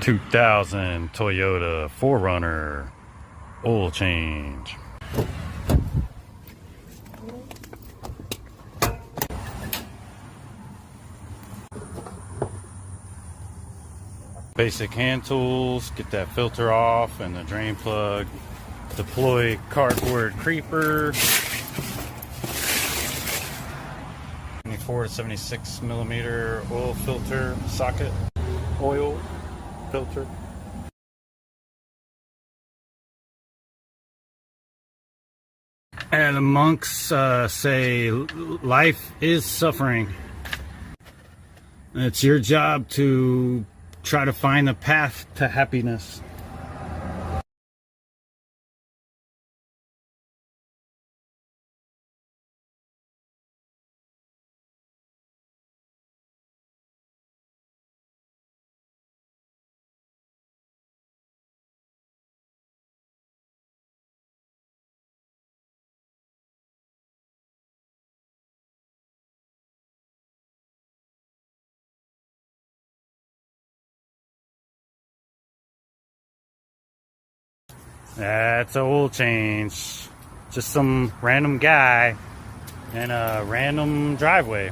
2000 Toyota 4runner oil change. Basic hand tools, get that filter off and the drain plug. Deploy cardboard creeper. 24 to 76 millimeter oil filter socket. Oil filter. And the monks say life is suffering. It's your job to try to find the path to happiness. That's an oil change. Just some random guy in a random driveway.